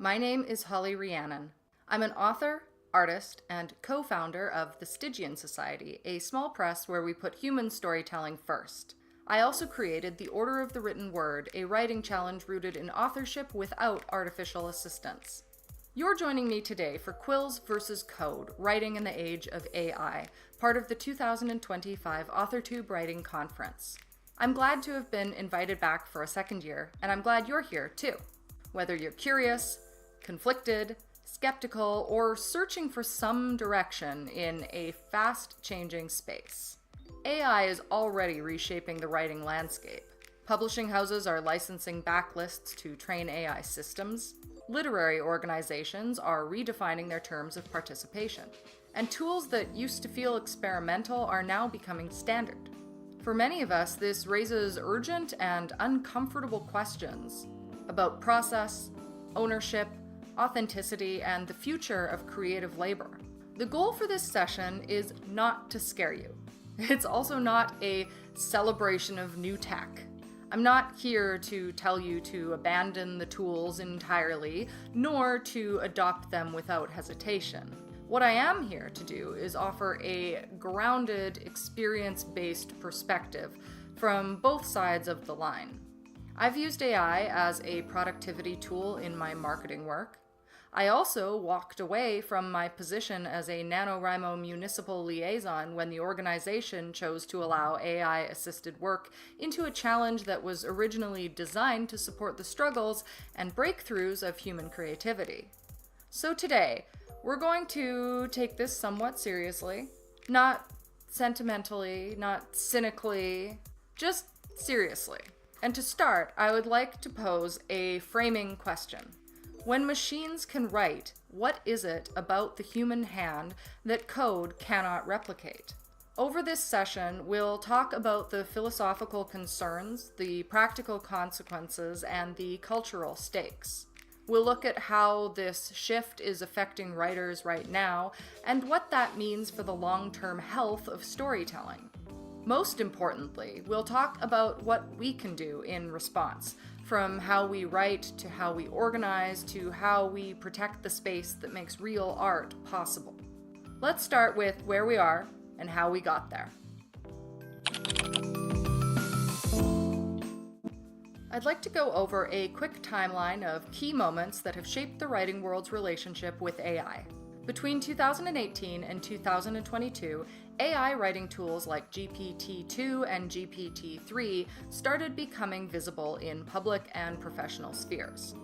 My name is Holly Rhiannon. I'm an author, artist, and co-founder of the Stygian Society, a small press where we put human storytelling first. I also created the Order of the Written Word, a writing challenge rooted in authorship without artificial assistance. You're joining me today for Quills vs. Code, Writing in the Age of AI, part of the 2025 AuthorTube Writing Conference. I'm glad to have been invited back for a second year, and I'm glad you're here too. Whether you're curious, conflicted, skeptical, or searching for some direction in a fast-changing space. AI is already reshaping the writing landscape. Publishing houses are licensing backlists to train AI systems. Literary organizations are redefining their terms of participation. And tools that used to feel experimental are now becoming standard. For many of us, this raises urgent and uncomfortable questions about process, ownership, authenticity, and the future of creative labor. The goal for this session is not to scare you. It's also not a celebration of new tech. I'm not here to tell you to abandon the tools entirely, nor to adopt them without hesitation. What I am here to do is offer a grounded, experience-based perspective from both sides of the line. I've used AI as a productivity tool in my marketing work. I also walked away from my position as a NaNoWriMo municipal liaison when the organization chose to allow AI-assisted work into a challenge that was originally designed to support the struggles and breakthroughs of human creativity. So today, we're going to take this somewhat seriously, not sentimentally, not cynically, just seriously. And to start, I would like to pose a framing question. When machines can write, what is it about the human hand that code cannot replicate? Over this session, we'll talk about the philosophical concerns, the practical consequences, and the cultural stakes. We'll look at how this shift is affecting writers right now, and what that means for the long-term health of storytelling. Most importantly, we'll talk about what we can do in response, from how we write to how we organize to how we protect the space that makes real art possible. Let's start with where we are and how we got there. I'd like to go over a quick timeline of key moments that have shaped the writing world's relationship with AI. Between 2018 and 2022, AI writing tools like GPT-2 and GPT-3 started becoming visible in public and professional spheres.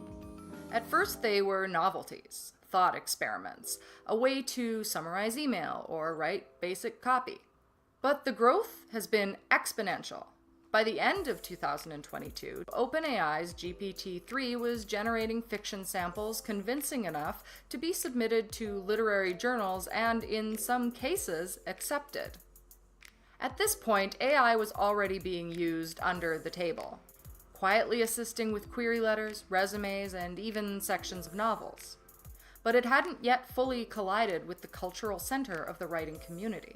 At first, they were novelties, thought experiments, a way to summarize email or write basic copy. But the growth has been exponential. By the end of 2022, OpenAI's GPT-3 was generating fiction samples convincing enough to be submitted to literary journals and, in some cases, accepted. At this point, AI was already being used under the table, quietly assisting with query letters, resumes, and even sections of novels. But it hadn't yet fully collided with the cultural center of the writing community.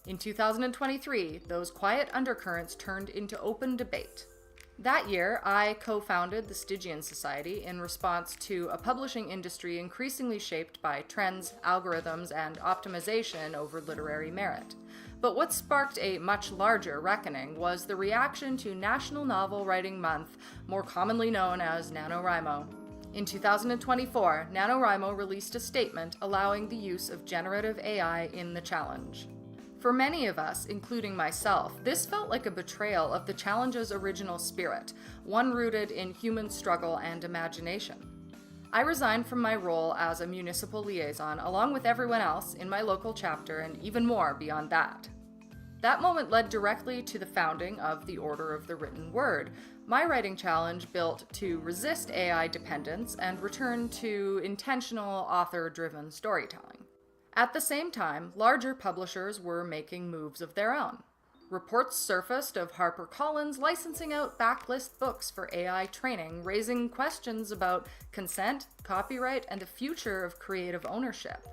In 2023, those quiet undercurrents turned into open debate. That year, I co-founded the Stygian Society in response to a publishing industry increasingly shaped by trends, algorithms, and optimization over literary merit. But what sparked a much larger reckoning was the reaction to National Novel Writing Month, more commonly known as NaNoWriMo. In 2024, NaNoWriMo released a statement allowing the use of generative AI in the challenge. For many of us, including myself, this felt like a betrayal of the challenge's original spirit, one rooted in human struggle and imagination. I resigned from my role as a municipal liaison along with everyone else in my local chapter and even more beyond that. That moment led directly to the founding of the Order of the Written Word, my writing challenge built to resist AI dependence and return to intentional author-driven storytelling. At the same time, larger publishers were making moves of their own. Reports surfaced of HarperCollins licensing out backlist books for AI training, raising questions about consent, copyright, and the future of creative ownership.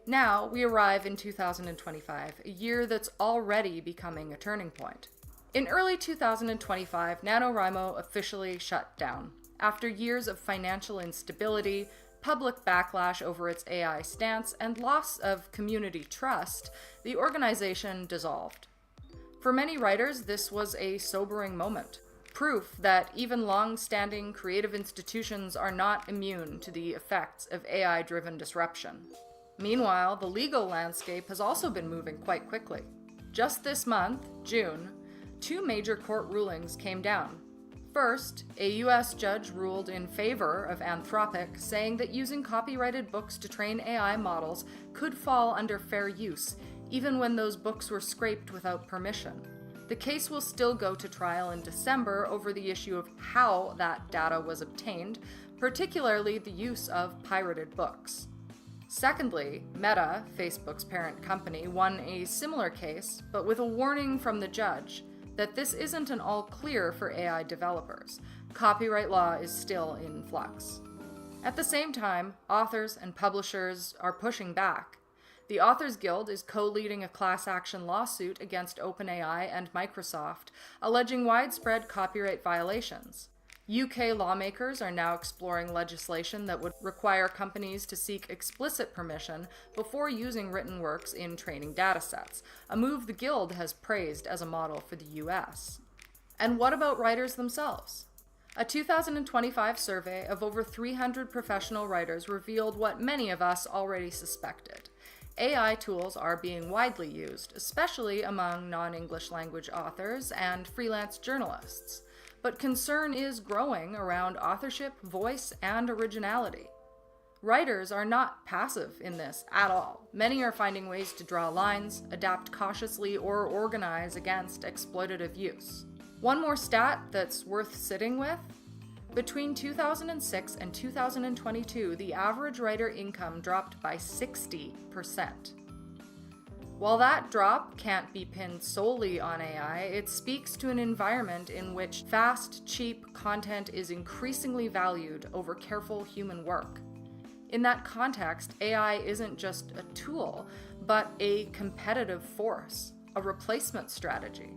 Now, we arrive in 2025, a year that's already becoming a turning point. In early 2025, NaNoWriMo officially shut down. After years of financial instability, public backlash over its AI stance, and loss of community trust, the organization dissolved. For many writers, this was a sobering moment. Proof that even long-standing creative institutions are not immune to the effects of AI-driven disruption. Meanwhile, the legal landscape has also been moving quite quickly. Just this month, June, 2 major court rulings came down. First, a US judge ruled in favor of Anthropic, saying that using copyrighted books to train AI models could fall under fair use, even when those books were scraped without permission. The case will still go to trial in December over the issue of how that data was obtained, particularly the use of pirated books. Secondly, Meta, Facebook's parent company, won a similar case, but with a warning from the judge that this isn't an all clear for AI developers. Copyright law is still in flux. At the same time, authors and publishers are pushing back. The Authors Guild is co-leading a class action lawsuit against OpenAI and Microsoft, alleging widespread copyright violations. UK lawmakers are now exploring legislation that would require companies to seek explicit permission before using written works in training datasets, a move the Guild has praised as a model for the US. And what about writers themselves? A 2025 survey of over 300 professional writers revealed what many of us already suspected. AI tools are being widely used, especially among non-English language authors and freelance journalists. But concern is growing around authorship, voice, and originality. Writers are not passive in this at all. Many are finding ways to draw lines, adapt cautiously, or organize against exploitative use. One more stat that's worth sitting with: between 2006 and 2022, the average writer income dropped by 60%. While that drop can't be pinned solely on AI, it speaks to an environment in which fast, cheap content is increasingly valued over careful human work. In that context, AI isn't just a tool, but a competitive force, a replacement strategy.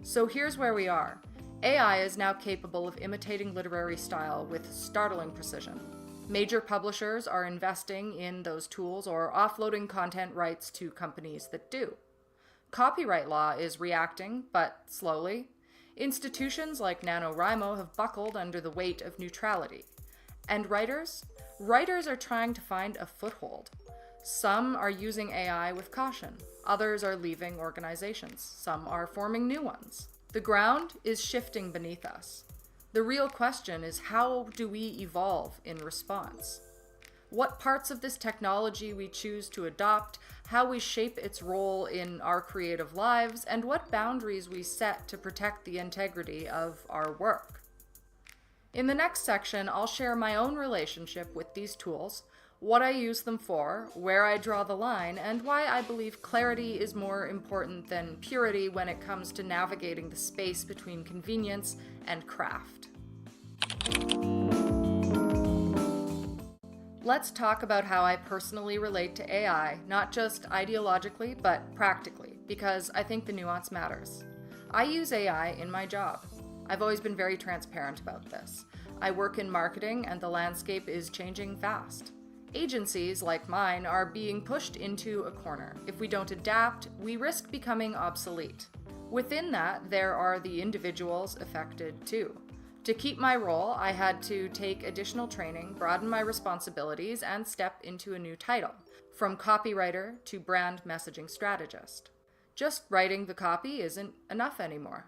So here's where we are. AI is now capable of imitating literary style with startling precision. Major publishers are investing in those tools or offloading content rights to companies that do. Copyright law is reacting, but slowly. Institutions like NaNoWriMo have buckled under the weight of neutrality. And writers? Writers are trying to find a foothold. Some are using AI with caution. Others are leaving organizations. Some are forming new ones. The ground is shifting beneath us. The real question is, how do we evolve in response? What parts of this technology we choose to adopt, how we shape its role in our creative lives, and what boundaries we set to protect the integrity of our work. In the next section, I'll share my own relationship with these tools, what I use them for, where I draw the line, and why I believe clarity is more important than purity when it comes to navigating the space between convenience and craft. Let's talk about how I personally relate to AI, not just ideologically, but practically, because I think the nuance matters. I use AI in my job. I've always been very transparent about this. I work in marketing, and the landscape is changing fast. Agencies like mine are being pushed into a corner. If we don't adapt, we risk becoming obsolete. Within that, there are the individuals affected too. To keep my role, I had to take additional training, broaden my responsibilities, and step into a new title, from copywriter to brand messaging strategist. Just writing the copy isn't enough anymore.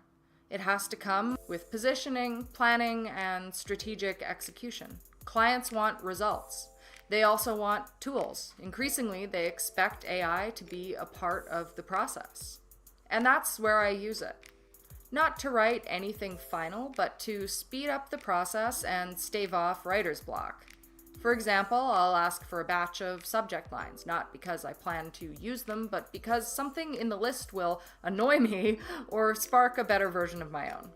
It has to come with positioning, planning, and strategic execution. Clients want results. They also want tools. Increasingly, they expect AI to be a part of the process. And that's where I use it. Not to write anything final, but to speed up the process and stave off writer's block. For example, I'll ask for a batch of subject lines, not because I plan to use them, but because something in the list will annoy me or spark a better version of my own.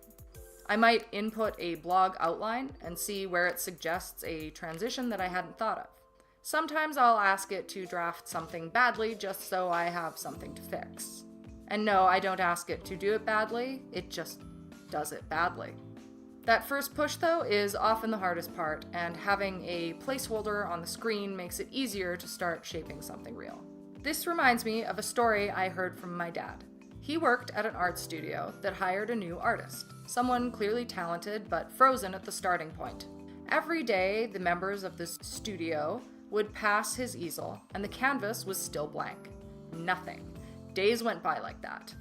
I might input a blog outline and see where it suggests a transition that I hadn't thought of. Sometimes I'll ask it to draft something badly just so I have something to fix. And no, I don't ask it to do it badly, it just does it badly. That first push, though, is often the hardest part, and having a placeholder on the screen makes it easier to start shaping something real. This reminds me of a story I heard from my dad. He worked at an art studio that hired a new artist, someone clearly talented but frozen at the starting point. Every day, the members of this studio would pass his easel, and the canvas was still blank. Nothing. Days went by like that.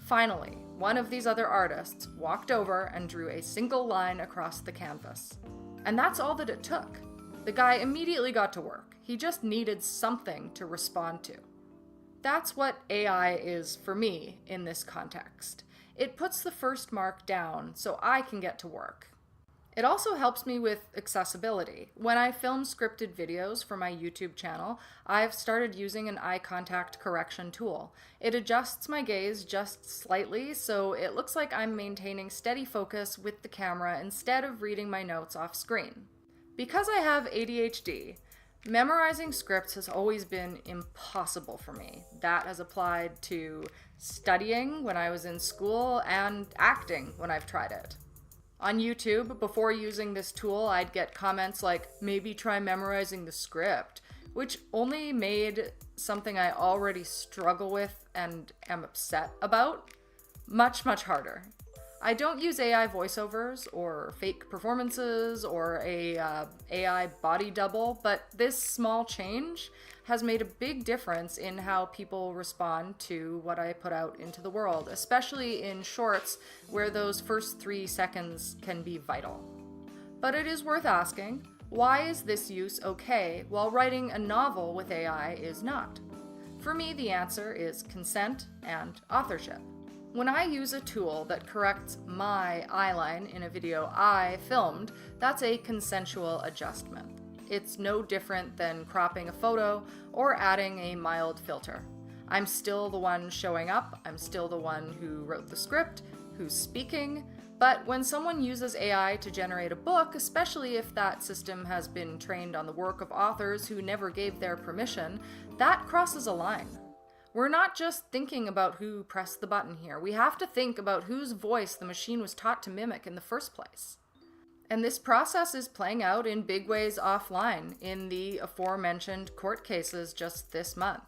Finally, one of these other artists walked over and drew a single line across the canvas. And that's all that it took. The guy immediately got to work. He just needed something to respond to. That's what AI is for me in this context. It puts the first mark down so I can get to work. It also helps me with accessibility. When I film scripted videos for my YouTube channel, I've started using an eye contact correction tool. It adjusts my gaze just slightly, so it looks like I'm maintaining steady focus with the camera instead of reading my notes off screen. Because I have ADHD, memorizing scripts has always been impossible for me. That has applied to studying when I was in school and acting when I've tried it. On YouTube, before using this tool, I'd get comments like, maybe try memorizing the script, which only made something I already struggle with and am upset about much, much harder. I don't use AI voiceovers or fake performances or a AI body double, but this small change has made a big difference in how people respond to what I put out into the world, especially in shorts where those first 3 seconds can be vital. But it is worth asking, why is this use okay while writing a novel with AI is not? For me, the answer is consent and authorship. When I use a tool that corrects my eyeline in a video I filmed, that's a consensual adjustment. It's no different than cropping a photo or adding a mild filter. I'm still the one showing up, I'm still the one who wrote the script, who's speaking, but when someone uses AI to generate a book, especially if that system has been trained on the work of authors who never gave their permission, that crosses a line. We're not just thinking about who pressed the button here. We have to think about whose voice the machine was taught to mimic in the first place. And this process is playing out in big ways offline in the aforementioned court cases just this month.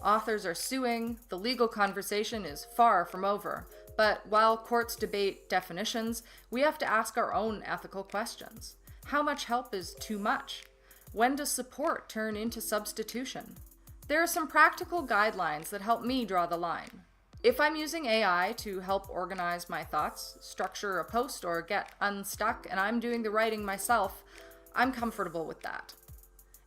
Authors are suing, the legal conversation is far from over, but while courts debate definitions, we have to ask our own ethical questions. How much help is too much? When does support turn into substitution? There are some practical guidelines that help me draw the line. If I'm using AI to help organize my thoughts, structure a post, or get unstuck, and I'm doing the writing myself, I'm comfortable with that.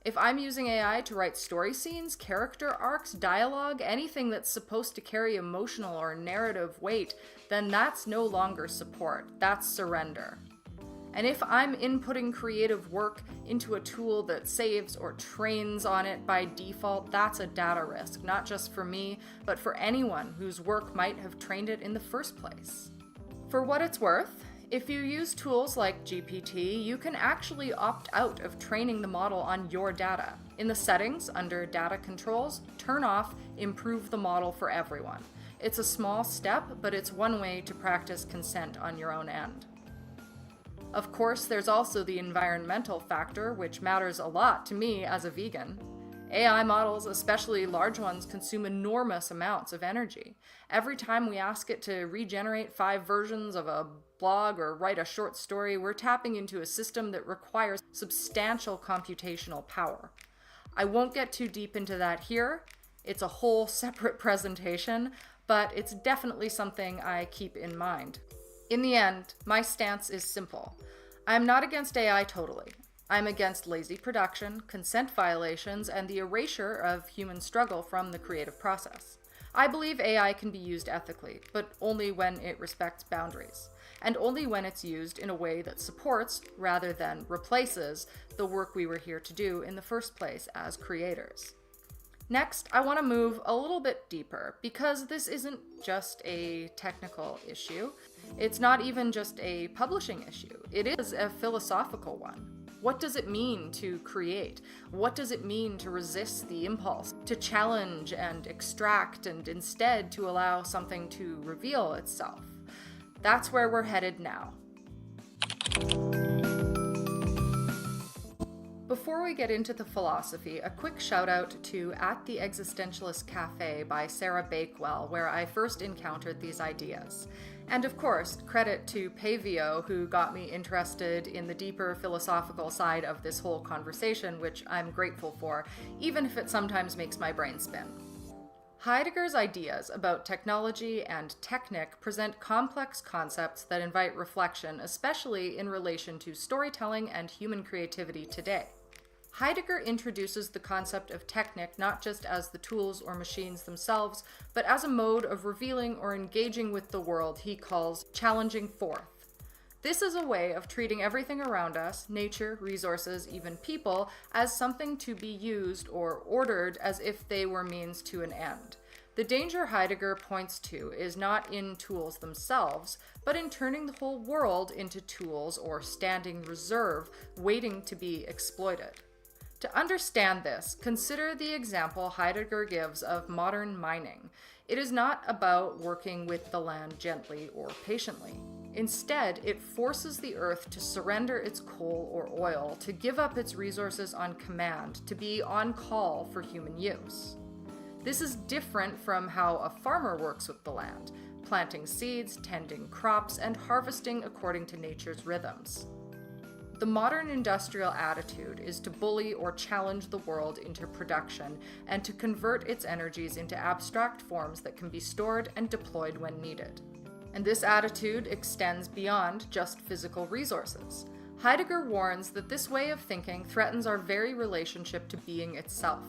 If I'm using AI to write story scenes, character arcs, dialogue, anything that's supposed to carry emotional or narrative weight, then that's no longer support, that's surrender. And if I'm inputting creative work into a tool that saves or trains on it by default, that's a data risk, not just for me, but for anyone whose work might have trained it in the first place. For what it's worth, if you use tools like GPT, you can actually opt out of training the model on your data. In the settings, under Data Controls, turn off Improve the Model for Everyone. It's a small step, but it's one way to practice consent on your own end. Of course, there's also the environmental factor, which matters a lot to me as a vegan. AI models, especially large ones, consume enormous amounts of energy. Every time we ask it to regenerate 5 versions of a blog or write a short story, we're tapping into a system that requires substantial computational power. I won't get too deep into that here. It's a whole separate presentation, but it's definitely something I keep in mind. In the end, my stance is simple. I'm not against AI totally. I'm against lazy production, consent violations, and the erasure of human struggle from the creative process. I believe AI can be used ethically, but only when it respects boundaries, and only when it's used in a way that supports, rather than replaces, the work we were here to do in the first place as creators. Next, I want to move a little bit deeper, because this isn't just a technical issue. It's not even just a publishing issue. It is a philosophical one. What does it mean to create? What does it mean to resist the impulse, to challenge and extract, and instead to allow something to reveal itself? That's where we're headed now. Before we get into the philosophy, a quick shout out to At the Existentialist Cafe by Sarah Bakewell, where I first encountered these ideas. And of course, credit to Pavio, who got me interested in the deeper philosophical side of this whole conversation, which I'm grateful for, even if it sometimes makes my brain spin. Heidegger's ideas about technology and technic present complex concepts that invite reflection, especially in relation to storytelling and human creativity today. Heidegger introduces the concept of technic not just as the tools or machines themselves, but as a mode of revealing or engaging with the world he calls challenging forth. This is a way of treating everything around us, nature, resources, even people, as something to be used or ordered as if they were means to an end. The danger Heidegger points to is not in tools themselves, but in turning the whole world into tools or standing reserve, waiting to be exploited. To understand this, consider the example Heidegger gives of modern mining. It is not about working with the land gently or patiently. Instead, it forces the earth to surrender its coal or oil, to give up its resources on command, to be on call for human use. This is different from how a farmer works with the land, planting seeds, tending crops, and harvesting according to nature's rhythms. The modern industrial attitude is to bully or challenge the world into production and to convert its energies into abstract forms that can be stored and deployed when needed. And this attitude extends beyond just physical resources. Heidegger warns that this way of thinking threatens our very relationship to being itself.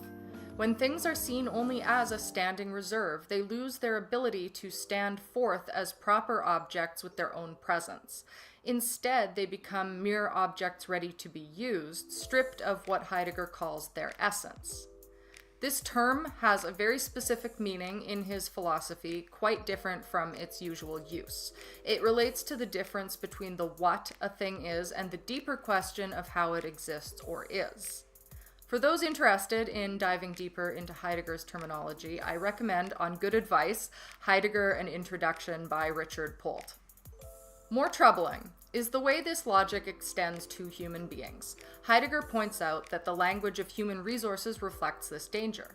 When things are seen only as a standing reserve, they lose their ability to stand forth as proper objects with their own presence. Instead, they become mere objects ready to be used, stripped of what Heidegger calls their essence. This term has a very specific meaning in his philosophy, quite different from its usual use. It relates to the difference between the what a thing is and the deeper question of how it exists or is. For those interested in diving deeper into Heidegger's terminology, I recommend On Good Advice, Heidegger: An Introduction by Richard Pulp. More troubling is the way this logic extends to human beings. Heidegger points out that the language of human resources reflects this danger.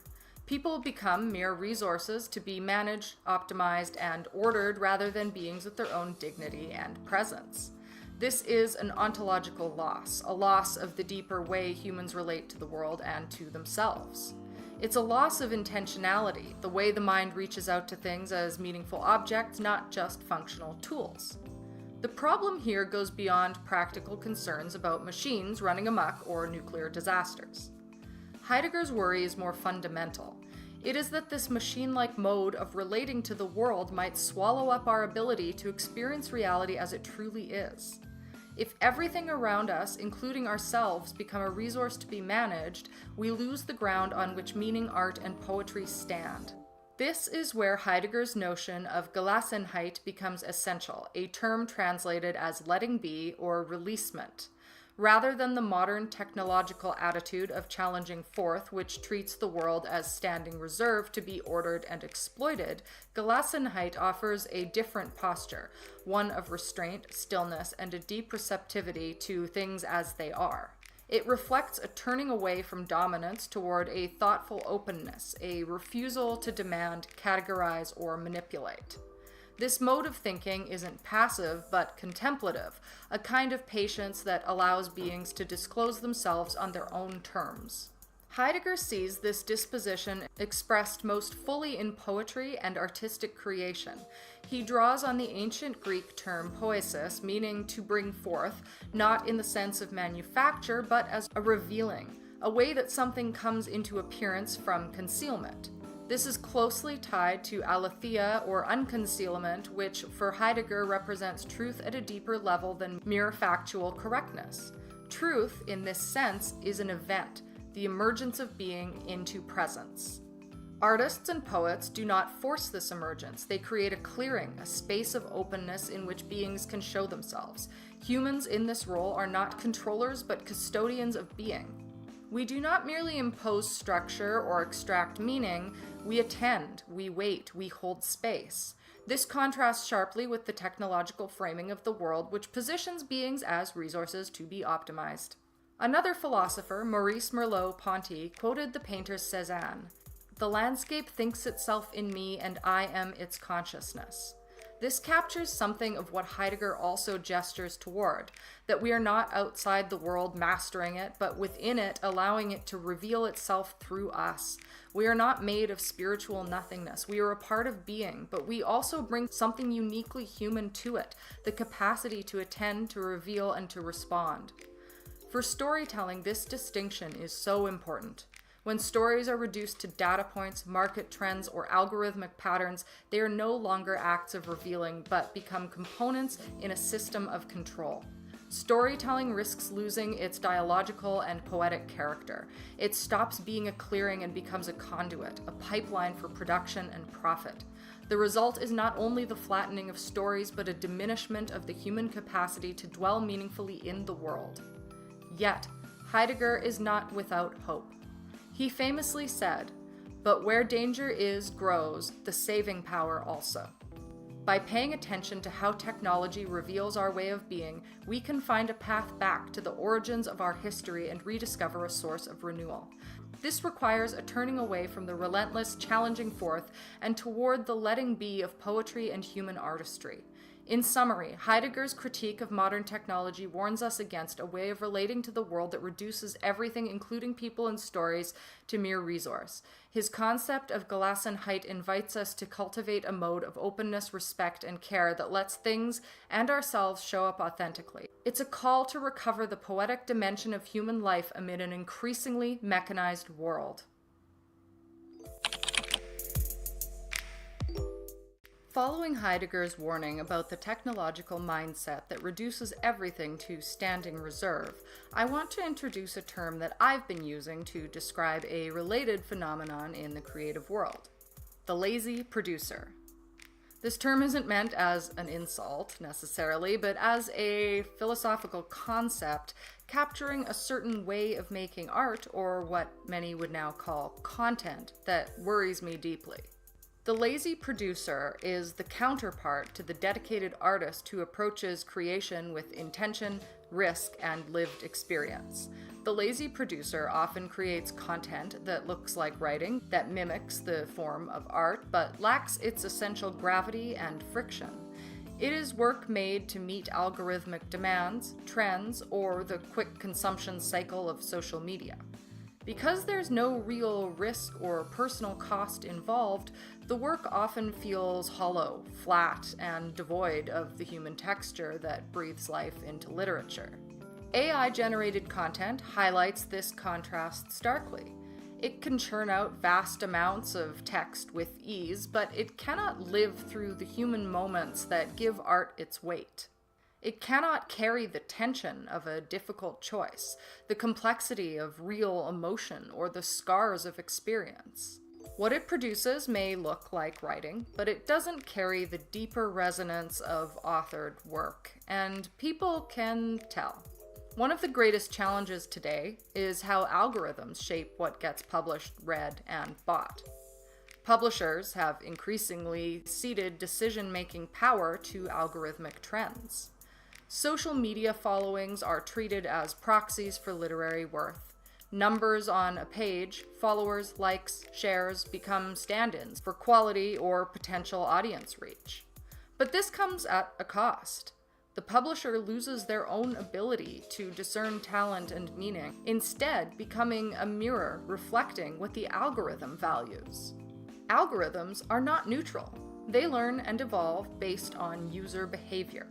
People become mere resources to be managed, optimized, and ordered rather than beings with their own dignity and presence. This is an ontological loss, a loss of the deeper way humans relate to the world and to themselves. It's a loss of intentionality, the way the mind reaches out to things as meaningful objects, not just functional tools. The problem here goes beyond practical concerns about machines running amok or nuclear disasters. Heidegger's worry is more fundamental. It is that this machine-like mode of relating to the world might swallow up our ability to experience reality as it truly is. If everything around us, including ourselves, become a resource to be managed, we lose the ground on which meaning, art, and poetry stand. This is where Heidegger's notion of Gelassenheit becomes essential, a term translated as letting be or releasement. Rather than the modern technological attitude of challenging forth, which treats the world as standing reserve to be ordered and exploited, Gelassenheit offers a different posture, one of restraint, stillness, and a deep receptivity to things as they are. It reflects a turning away from dominance toward a thoughtful openness, a refusal to demand, categorize, or manipulate. This mode of thinking isn't passive, but contemplative, a kind of patience that allows beings to disclose themselves on their own terms. Heidegger sees this disposition expressed most fully in poetry and artistic creation. He draws on the ancient Greek term poesis, meaning to bring forth, not in the sense of manufacture, but as a revealing, a way that something comes into appearance from concealment. This is closely tied to aletheia or unconcealment, which for Heidegger represents truth at a deeper level than mere factual correctness. Truth, in this sense, is an event, the emergence of being into presence. Artists and poets do not force this emergence. They create a clearing, a space of openness in which beings can show themselves. Humans in this role are not controllers, but custodians of being. We do not merely impose structure or extract meaning. We attend, we wait, we hold space. This contrasts sharply with the technological framing of the world, which positions beings as resources to be optimized. Another philosopher, Maurice Merleau-Ponty, quoted the painter Cézanne, "The landscape thinks itself in me, and I am its consciousness." This captures something of what Heidegger also gestures toward, that we are not outside the world mastering it, but within it, allowing it to reveal itself through us. We are not made of spiritual nothingness. We are a part of being, but we also bring something uniquely human to it, the capacity to attend, to reveal, and to respond. For storytelling, this distinction is so important. When stories are reduced to data points, market trends, or algorithmic patterns, they are no longer acts of revealing, but become components in a system of control. Storytelling risks losing its dialogical and poetic character. It stops being a clearing and becomes a conduit, a pipeline for production and profit. The result is not only the flattening of stories, but a diminishment of the human capacity to dwell meaningfully in the world. Yet, Heidegger is not without hope. He famously said, "But where danger is, grows the saving power also." By paying attention to how technology reveals our way of being, we can find a path back to the origins of our history and rediscover a source of renewal. This requires a turning away from the relentless, challenging forth and toward the letting be of poetry and human artistry. In summary, Heidegger's critique of modern technology warns us against a way of relating to the world that reduces everything, including people and stories, to mere resource. His concept of Gelassenheit invites us to cultivate a mode of openness, respect, and care that lets things and ourselves show up authentically. It's a call to recover the poetic dimension of human life amid an increasingly mechanized world. Following Heidegger's warning about the technological mindset that reduces everything to standing reserve, I want to introduce a term that I've been using to describe a related phenomenon in the creative world: the lazy producer. This term isn't meant as an insult, necessarily, but as a philosophical concept capturing a certain way of making art, or what many would now call content, that worries me deeply. The lazy producer is the counterpart to the dedicated artist who approaches creation with intention, risk, and lived experience. The lazy producer often creates content that looks like writing, that mimics the form of art, but lacks its essential gravity and friction. It is work made to meet algorithmic demands, trends, or the quick consumption cycle of social media. Because there's no real risk or personal cost involved, the work often feels hollow, flat, and devoid of the human texture that breathes life into literature. AI-generated content highlights this contrast starkly. It can churn out vast amounts of text with ease, but it cannot live through the human moments that give art its weight. It cannot carry the tension of a difficult choice, the complexity of real emotion, or the scars of experience. What it produces may look like writing, but it doesn't carry the deeper resonance of authored work, and people can tell. One of the greatest challenges today is how algorithms shape what gets published, read, and bought. Publishers have increasingly ceded decision-making power to algorithmic trends. Social media followings are treated as proxies for literary worth. Numbers on a page, followers, likes, shares, become stand-ins for quality or potential audience reach. But this comes at a cost. The publisher loses their own ability to discern talent and meaning, instead becoming a mirror reflecting what the algorithm values. Algorithms are not neutral. They learn and evolve based on user behavior.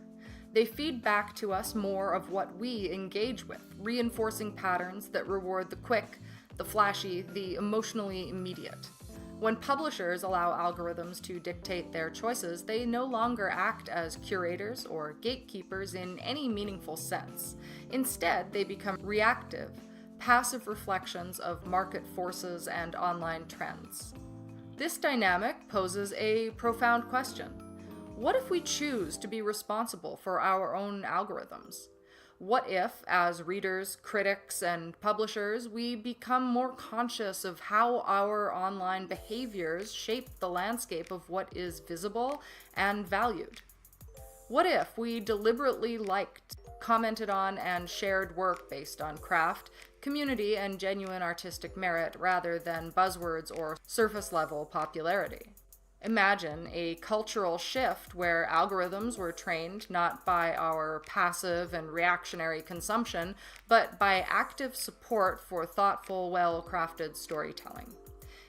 They feed back to us more of what we engage with, reinforcing patterns that reward the quick, the flashy, the emotionally immediate. When publishers allow algorithms to dictate their choices, they no longer act as curators or gatekeepers in any meaningful sense. Instead, they become reactive, passive reflections of market forces and online trends. This dynamic poses a profound question. What if we choose to be responsible for our own algorithms? What if, as readers, critics, and publishers, we become more conscious of how our online behaviors shape the landscape of what is visible and valued? What if we deliberately liked, commented on, and shared work based on craft, community, and genuine artistic merit rather than buzzwords or surface-level popularity? Imagine a cultural shift where algorithms were trained not by our passive and reactionary consumption, but by active support for thoughtful, well-crafted storytelling.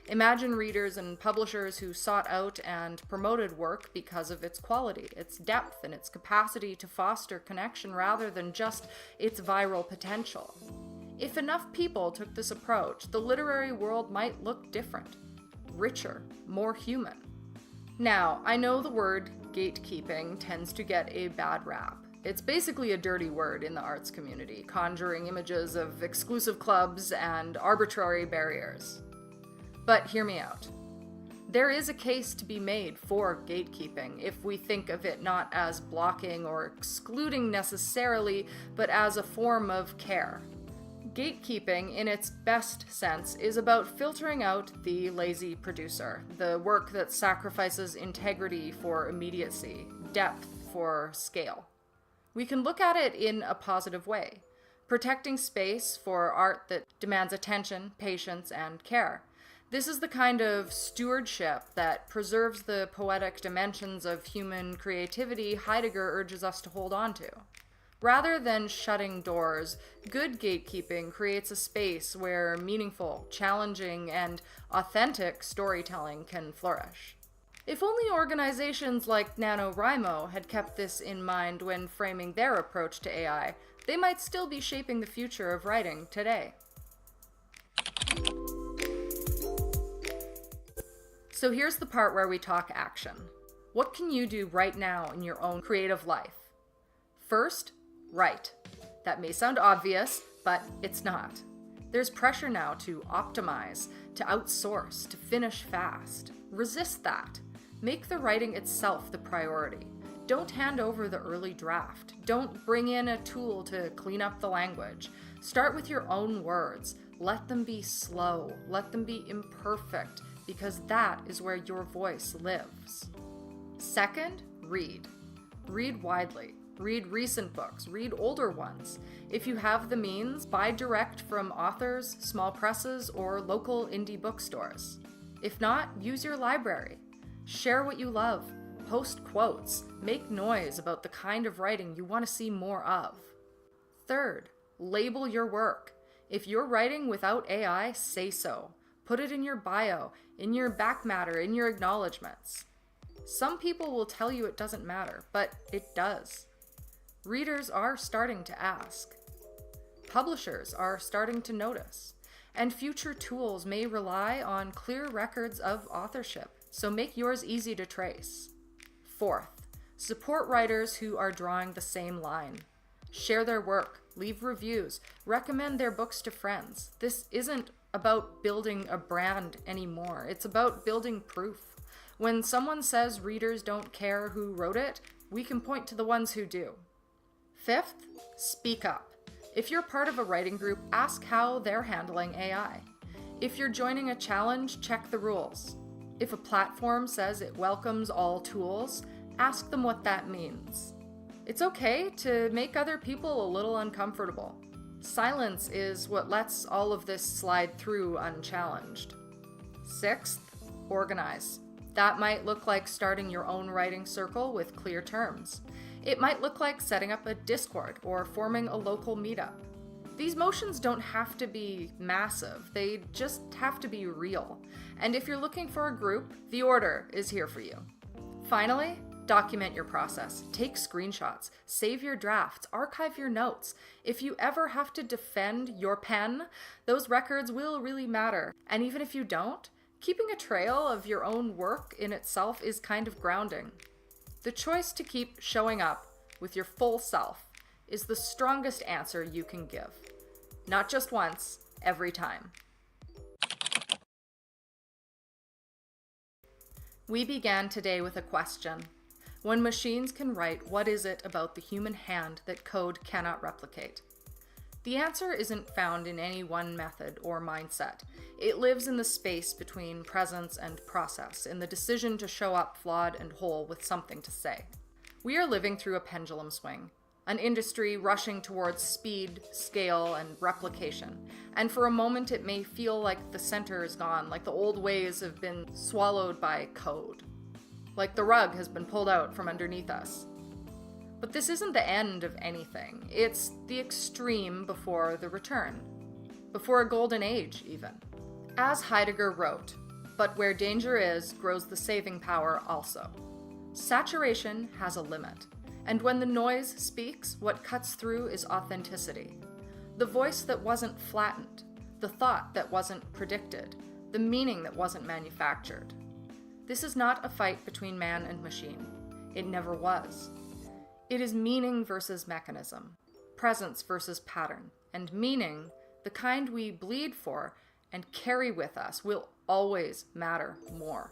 Imagine readers and publishers who sought out and promoted work because of its quality, its depth, and its capacity to foster connection rather than just its viral potential. If enough people took this approach, the literary world might look different, richer, more human. Now, I know the word gatekeeping tends to get a bad rap. It's basically a dirty word in the arts community, conjuring images of exclusive clubs and arbitrary barriers. But hear me out. There is a case to be made for gatekeeping if we think of it not as blocking or excluding necessarily, but as a form of care. Gatekeeping, in its best sense, is about filtering out the lazy producer, the work that sacrifices integrity for immediacy, depth for scale. We can look at it in a positive way, protecting space for art that demands attention, patience, and care. This is the kind of stewardship that preserves the poetic dimensions of human creativity Heidegger urges us to hold on to. Rather than shutting doors, good gatekeeping creates a space where meaningful, challenging, and authentic storytelling can flourish. If only organizations like NaNoWriMo had kept this in mind when framing their approach to AI, they might still be shaping the future of writing today. So here's the part where we talk action. What can you do right now in your own creative life? First, write. That may sound obvious, but it's not. There's pressure now to optimize, to outsource, to finish fast. Resist that. Make the writing itself the priority. Don't hand over the early draft. Don't bring in a tool to clean up the language. Start with your own words. Let them be slow. Let them be imperfect, because that is where your voice lives. Second, read. Read widely. Read recent books, read older ones. If you have the means, buy direct from authors, small presses, or local indie bookstores. If not, use your library. Share what you love. Post quotes. Make noise about the kind of writing you want to see more of. Third, label your work. If you're writing without AI, say so. Put it in your bio, in your back matter, in your acknowledgments. Some people will tell you it doesn't matter, but it does. Readers are starting to ask. Publishers are starting to notice. And future tools may rely on clear records of authorship, so make yours easy to trace. Fourth, support writers who are drawing the same line. Share their work, leave reviews, recommend their books to friends. This isn't about building a brand anymore. It's about building proof. When someone says readers don't care who wrote it, we can point to the ones who do. Fifth, speak up. If you're part of a writing group, ask how they're handling AI. If you're joining a challenge, check the rules. If a platform says it welcomes all tools, ask them what that means. It's okay to make other people a little uncomfortable. Silence is what lets all of this slide through unchallenged. Sixth, organize. That might look like starting your own writing circle with clear terms. It might look like setting up a Discord or forming a local meetup. These motions don't have to be massive, they just have to be real. And if you're looking for a group, the order is here for you. Finally, document your process. Take screenshots, save your drafts, archive your notes. If you ever have to defend your pen, those records will really matter. And even if you don't, keeping a trail of your own work in itself is kind of grounding. The choice to keep showing up with your full self is the strongest answer you can give. Not just once, every time. We began today with a question. When machines can write, what is it about the human hand that code cannot replicate? The answer isn't found in any one method or mindset. It lives in the space between presence and process, in the decision to show up flawed and whole with something to say. We are living through a pendulum swing, an industry rushing towards speed, scale, and replication. And for a moment it may feel like the center is gone, like the old ways have been swallowed by code, like the rug has been pulled out from underneath us. But this isn't the end of anything. It's the extreme before the return. Before a golden age, even. As Heidegger wrote, "But where danger is, grows the saving power also." Saturation has a limit. And when the noise speaks, what cuts through is authenticity. The voice that wasn't flattened, the thought that wasn't predicted, the meaning that wasn't manufactured. This is not a fight between man and machine. It never was. It is meaning versus mechanism, presence versus pattern, and meaning, the kind we bleed for and carry with us, will always matter more.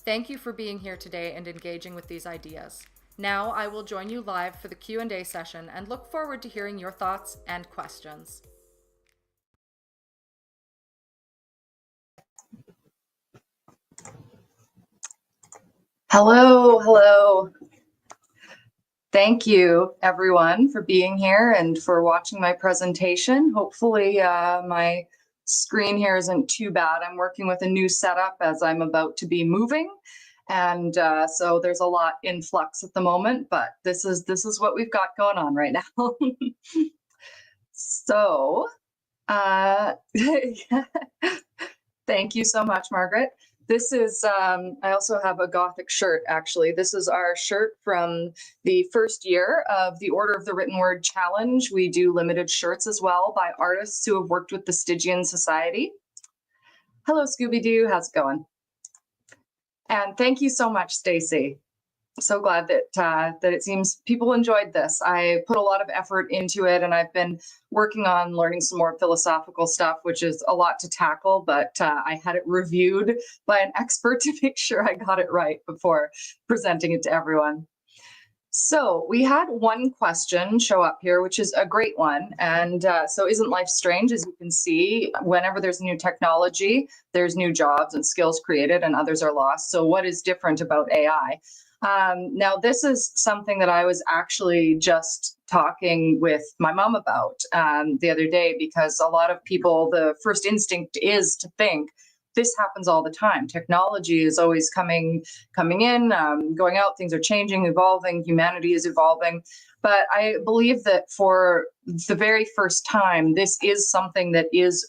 Thank you for being here today and engaging with these ideas. Now I will join you live for the Q&A session and look forward to hearing your thoughts and questions. Hello. Thank you, everyone, for being here and for watching my presentation. Hopefully, my screen here isn't too bad. I'm working with a new setup as I'm about to be moving. And so there's a lot in flux at the moment, but this is what we've got going on right now. So, thank you so much, Margaret. This is, I also have a Gothic shirt, actually. This is our shirt from the first year of the Order of the Written Word Challenge. We do limited shirts as well by artists who have worked with the Stygian Society. Hello, Scooby-Doo, how's it going? And thank you so much, Stacy. So glad that it seems people enjoyed this. I put a lot of effort into it, and I've been working on learning some more philosophical stuff, which is a lot to tackle, but I had it reviewed by an expert to make sure I got it right before presenting it to everyone. So we had one question show up here, which is a great one. And so isn't life strange? As you can see, whenever there's new technology, there's new jobs and skills created and others are lost. So what is different about AI? Now, this is something that I was actually just talking with my mom about the other day, because a lot of people, the first instinct is to think this happens all the time. Technology is always coming in, going out, things are changing, evolving, humanity is evolving. But I believe that for the very first time, this is something that is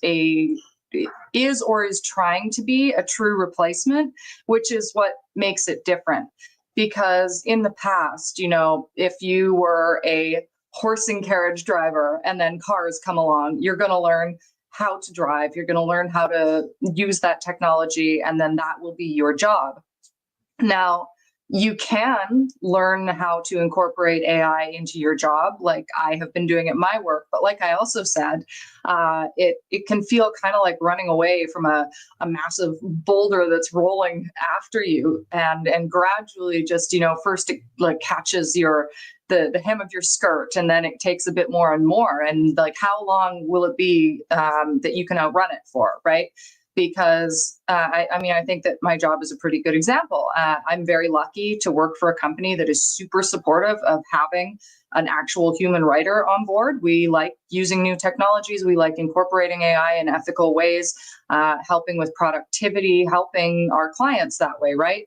trying to be a true replacement, which is what makes it different. Because in the past, you know, if you were a horse and carriage driver and then cars come along, you're going to learn how to drive, you're going to learn how to use that technology, and then that will be your job. Now, you can learn how to incorporate AI into your job, like I have been doing at my work. But like I also said, it can feel kind of like running away from a massive boulder that's rolling after you, and gradually just, you know, first it like catches the hem of your skirt, and then it takes a bit more and more. And like, how long will it be that you can outrun it for, right? Because I mean, I think that my job is a pretty good example. I'm very lucky to work for a company that is super supportive of having an actual human writer on board. We like using new technologies. We like incorporating AI in ethical ways, helping with productivity, helping our clients that way, right?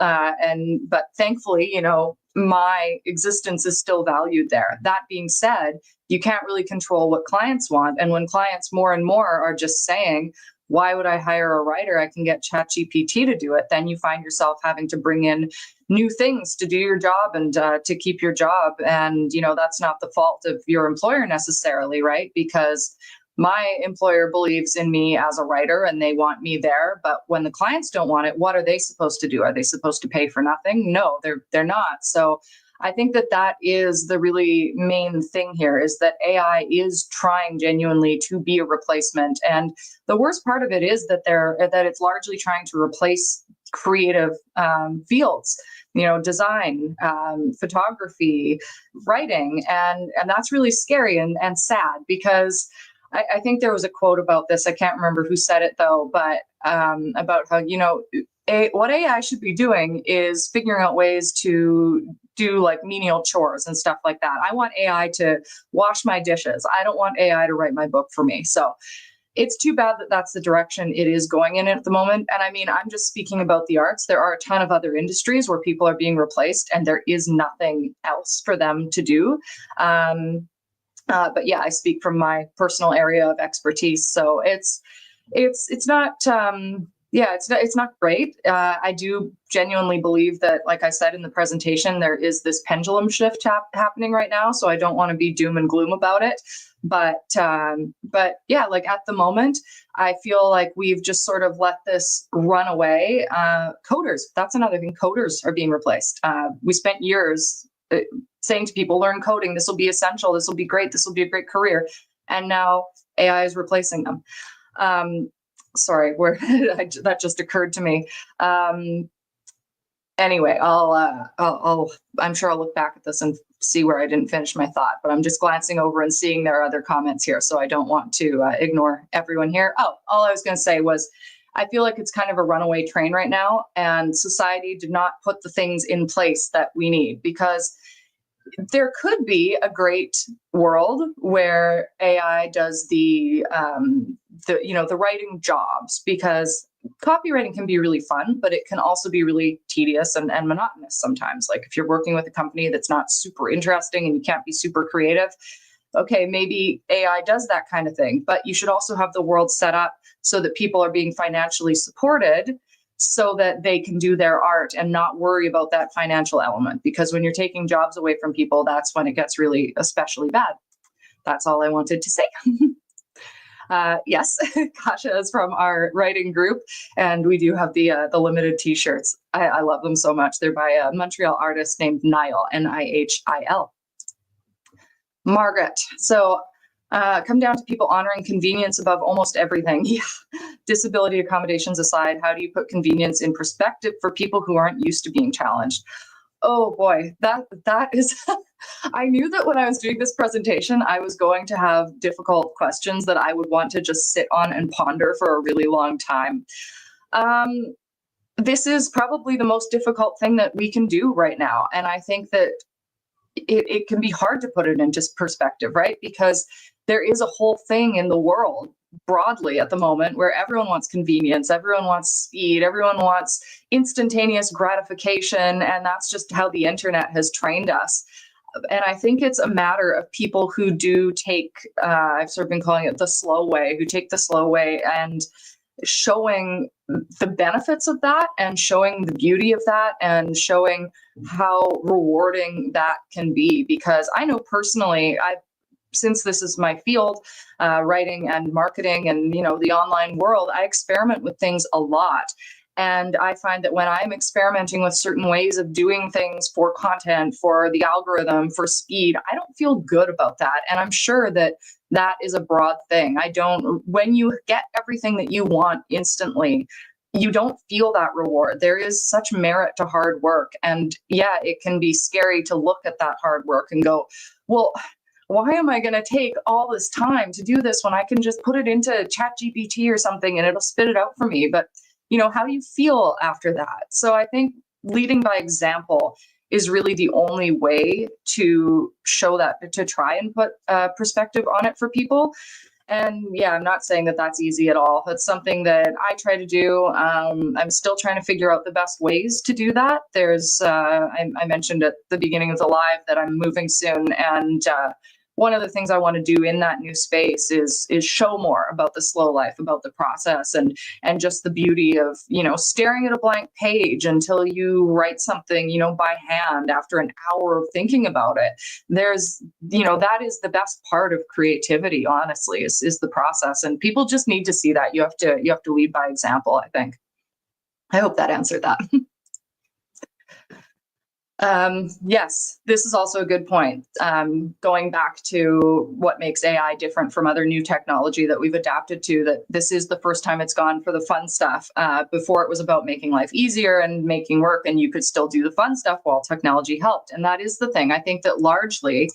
But thankfully, you know, my existence is still valued there. That being said, you can't really control what clients want. And when clients more and more are just saying, why would I hire a writer? I can get ChatGPT to do it. Then you find yourself having to bring in new things to do your job and to keep your job. And, you know, that's not the fault of your employer necessarily, right? Because my employer believes in me as a writer and they want me there. But when the clients don't want it, what are they supposed to do? Are they supposed to pay for nothing? No, they're not. So I think that is the really main thing here, is that AI is trying genuinely to be a replacement. And the worst part of it is that it's largely trying to replace creative fields, design, photography, writing. And that's really scary and sad, because I think there was a quote about this. I can't remember who said it though, but about how, what AI should be doing is figuring out ways to do like menial chores and stuff like that. I want AI to wash my dishes. I don't want AI to write my book for me. So it's too bad that that's the direction it is going in at the moment. And I mean, I'm just speaking about the arts. There are a ton of other industries where people are being replaced and there is nothing else for them to do. But yeah, I speak from my personal area of expertise. So it's not, it's not great. I do genuinely believe that, like I said in the presentation, there is this pendulum shift happening right now. So I don't want to be doom and gloom about it. But yeah, like at the moment, I feel like we've just sort of let this run away. Coders, that's another thing. Coders are being replaced. We spent years saying to people, learn coding. This will be essential. This will be great. This will be a great career. And now AI is replacing them. Sorry, that just occurred to me. Anyway, I'm sure I'll look back at this and see where I didn't finish my thought, but I'm just glancing over and seeing there are other comments here. So I don't want to ignore everyone here. Oh, all I was going to say was, I feel like it's kind of a runaway train right now, and society did not put the things in place that we need, because there could be a great world where AI does the writing jobs, because copywriting can be really fun, but it can also be really tedious and monotonous sometimes. Like if you're working with a company that's not super interesting and you can't be super creative, okay, maybe AI does that kind of thing, but you should also have the world set up so that people are being financially supported so that they can do their art and not worry about that financial element. Because when you're taking jobs away from people, that's when it gets really especially bad. That's all I wanted to say. Yes, Kasha is from our writing group, and we do have the limited t-shirts. I love them so much. They're by a Montreal artist named Nihil, Nihil. Margaret, so come down to people honoring convenience above almost everything. Yeah, disability accommodations aside, how do you put convenience in perspective for people who aren't used to being challenged? Oh boy, that is, I knew that when I was doing this presentation, I was going to have difficult questions that I would want to just sit on and ponder for a really long time. This is probably the most difficult thing that we can do right now. And I think that it can be hard to put it into perspective, right? Because there is a whole thing in the world broadly at the moment where everyone wants convenience, everyone wants speed, everyone wants instantaneous gratification, and that's just how the internet has trained us. And I think it's a matter of people who do take, I've sort of been calling it the slow way, who take the slow way and showing the benefits of that and showing the beauty of that and showing how rewarding that can be. Because I know personally, since this is my field, writing and marketing and, the online world, I experiment with things a lot. And I find that when I'm experimenting with certain ways of doing things for content, for the algorithm, for speed, I don't feel good about that. And I'm sure that that is a broad thing. When you get everything that you want instantly, you don't feel that reward. There is such merit to hard work. And yeah, it can be scary to look at that hard work and go, well, why am I going to take all this time to do this when I can just put it into ChatGPT or something and it'll spit it out for me? But how do you feel after that? So I think leading by example is really the only way to show that, to try and put perspective on it for people. And yeah, I'm not saying that that's easy at all. It's something that I try to do. I'm still trying to figure out the best ways to do that. There's, I mentioned at the beginning of the live that I'm moving soon, and one of the things I want to do in that new space is show more about the slow life, about the process, and just the beauty of, staring at a blank page until you write something, by hand after an hour of thinking about it. There's, that is the best part of creativity, honestly, is the process. And people just need to see that. You have to lead by example, I think. I hope that answered that. Yes, this is also a good point. Going back to what makes AI different from other new technology that we've adapted to, that this is the first time it's gone for the fun stuff. Before it was about making life easier and making work, and you could still do the fun stuff while technology helped. And that is the thing. I think that largely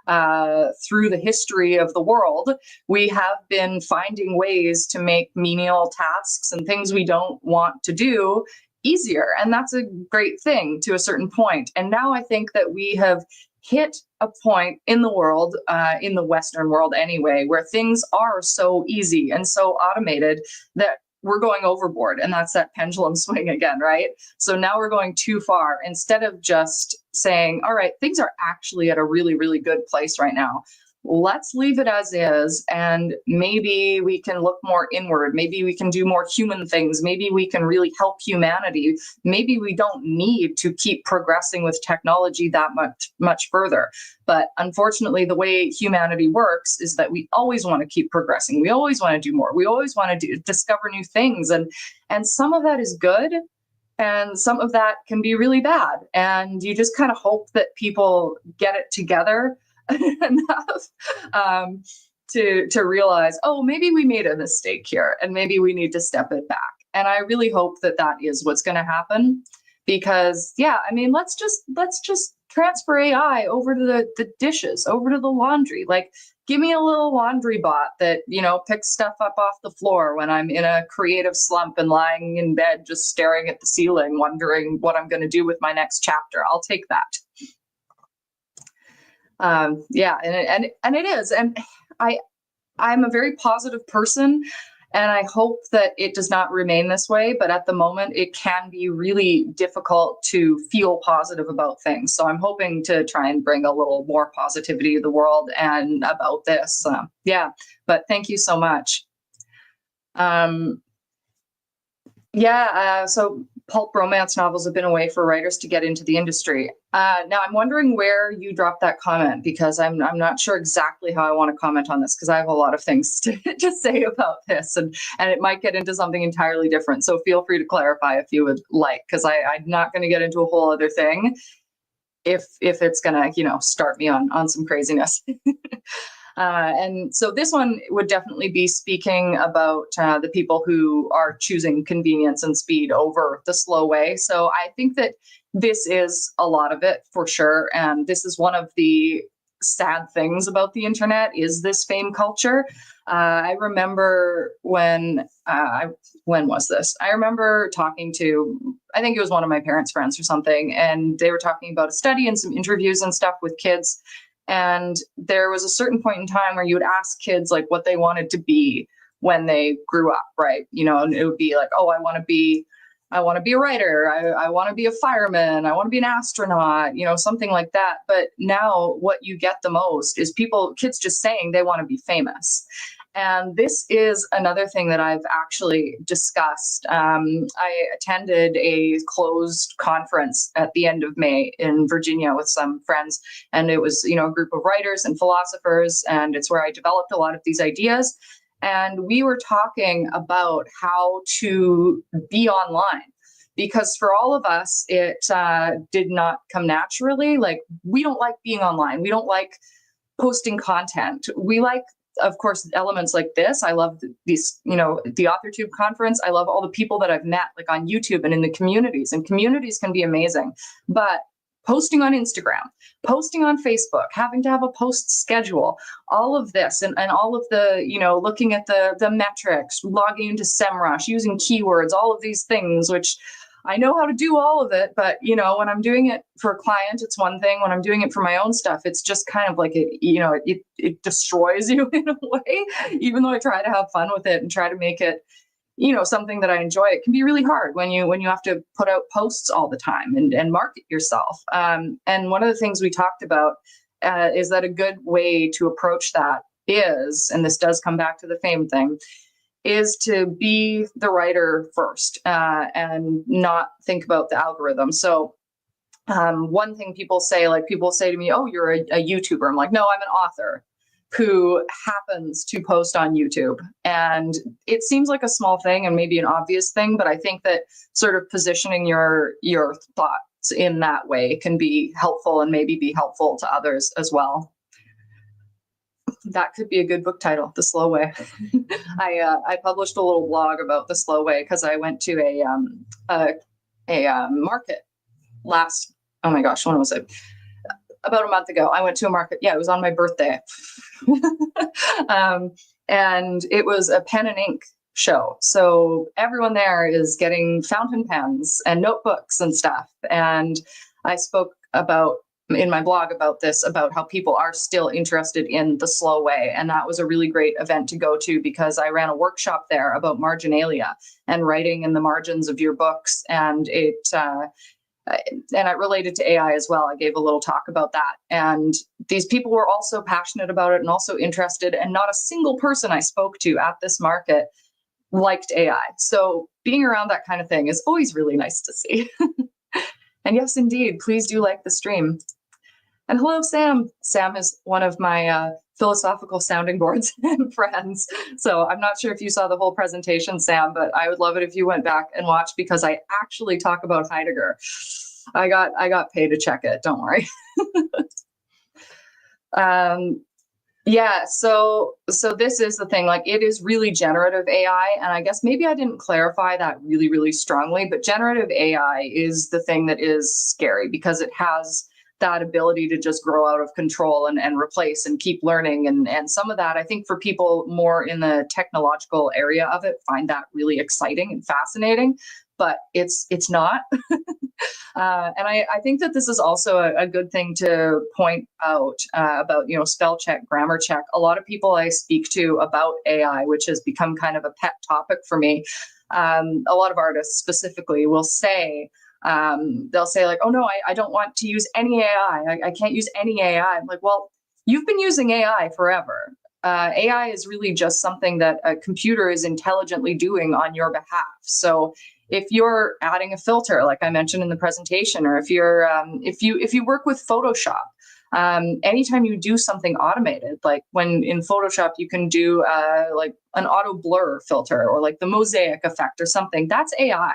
through the history of the world, we have been finding ways to make menial tasks and things we don't want to do easier. And that's a great thing to a certain point. And now I think that we have hit a point in the world, in the Western world anyway, where things are so easy and so automated that we're going overboard. And that's that pendulum swing again, right? So now we're going too far. Instead of just saying, all right, things are actually at a really, really good place right now. Let's leave it as is, and maybe we can look more inward. Maybe we can do more human things. Maybe we can really help humanity. Maybe we don't need to keep progressing with technology that much further. But unfortunately, the way humanity works is that we always want to keep progressing. We always want to do more. We always want to discover new things. And some of that is good, and some of that can be really bad. And you just kind of hope that people get it together enough to realize, oh, maybe we made a mistake here and maybe we need to step it back. And I really hope that that is what's going to happen, because yeah, I mean, let's just transfer AI over to the dishes, over to the laundry. Like, give me a little laundry bot that, picks stuff up off the floor when I'm in a creative slump and lying in bed just staring at the ceiling wondering what I'm going to do with my next chapter. I'll take that. Yeah, and it is, and I'm a very positive person, and I hope that it does not remain this way. But at the moment, it can be really difficult to feel positive about things. So I'm hoping to try and bring a little more positivity to the world and about this. Yeah, but thank you so much. So pulp romance novels have been a way for writers to get into the industry. Now I'm wondering where you dropped that comment, because I'm not sure exactly how I want to comment on this, because I have a lot of things to say about this, and it might get into something entirely different. So feel free to clarify if you would like, because I'm not going to get into a whole other thing if it's going to, start me on some craziness. And so this one would definitely be speaking about the people who are choosing convenience and speed over the slow way. So I think that this is a lot of it for sure. And this is one of the sad things about the internet, is this fame culture. I remember when was this? I remember talking to, I think it was one of my parents' friends or something, and they were talking about a study and some interviews and stuff with kids. And there was a certain point in time where you would ask kids like what they wanted to be when they grew up, right? And it would be like, oh, I want to be a writer. I want to be a fireman. I want to be an astronaut, something like that. But now what you get the most is kids just saying they want to be famous. And this is another thing that I've actually discussed. I attended a closed conference at the end of May in Virginia with some friends, and it was, a group of writers and philosophers, and it's where I developed a lot of these ideas. And we were talking about how to be online, because for all of us, it did not come naturally. Like, we don't like being online. We don't like posting content. We like, of course, elements like this. I love these, the AuthorTube conference. I love all the people that I've met, like on YouTube and in the communities. And communities can be amazing. But posting on Instagram, posting on Facebook, having to have a post schedule, all of this, and all of the, looking at the metrics, logging into SEMrush, using keywords, all of these things, which I know how to do all of it, but when I'm doing it for a client, it's one thing. When I'm doing it for my own stuff, it's just kind of like it destroys you in a way. Even though I try to have fun with it and try to make it, something that I enjoy, it can be really hard when you have to put out posts all the time and market yourself. And one of the things we talked about is that a good way to approach that is, and this does come back to the fame thing, is to be the writer first and not think about the algorithm. So one thing people say to me, oh, you're a YouTuber. I'm like, no, I'm an author who happens to post on YouTube. And it seems like a small thing and maybe an obvious thing, but I think that sort of positioning your thought in that way can be helpful and maybe be helpful to others as well. That could be a good book title, The Slow Way. I published a little blog about the slow way because I went to a market last, oh my gosh, when was it? About a month ago. I went to a market. Yeah, it was on my birthday. And it was a pen and ink show. So everyone there is getting fountain pens and notebooks and stuff. And I spoke about in my blog about this, about how people are still interested in the slow way. And that was a really great event to go to because I ran a workshop there about marginalia and writing in the margins of your books. And it related to AI as well. I gave a little talk about that. And these people were also passionate about it and also interested. And not a single person I spoke to at this market liked AI. So being around that kind of thing is always really nice to see. And yes, indeed, please do like the stream. And hello, Sam. Sam is one of my philosophical sounding boards and friends. So I'm not sure if you saw the whole presentation, Sam, but I would love it if you went back and watched because I actually talk about Heidegger. I got paid to check it. Don't worry. Yeah, so this is the thing, like it is really generative AI. And I guess maybe I didn't clarify that really, really strongly, but generative AI is the thing that is scary because it has that ability to just grow out of control and replace and keep learning. And some of that, I think for people more in the technological area of it, find that really exciting and fascinating, but it's not. And I think that this is also a good thing to point out about, spell check, grammar check. A lot of people I speak to about AI, which has become kind of a pet topic for me, a lot of artists specifically will say, they'll say like, oh no, I don't want to use any AI. I can't use any AI. I'm like, well, you've been using AI forever. AI is really just something that a computer is intelligently doing on your behalf. So if you're adding a filter, like I mentioned in the presentation, or if you're if you work with Photoshop, anytime you do something automated, like when in Photoshop you can do like an auto blur filter or like the mosaic effect or something, that's AI.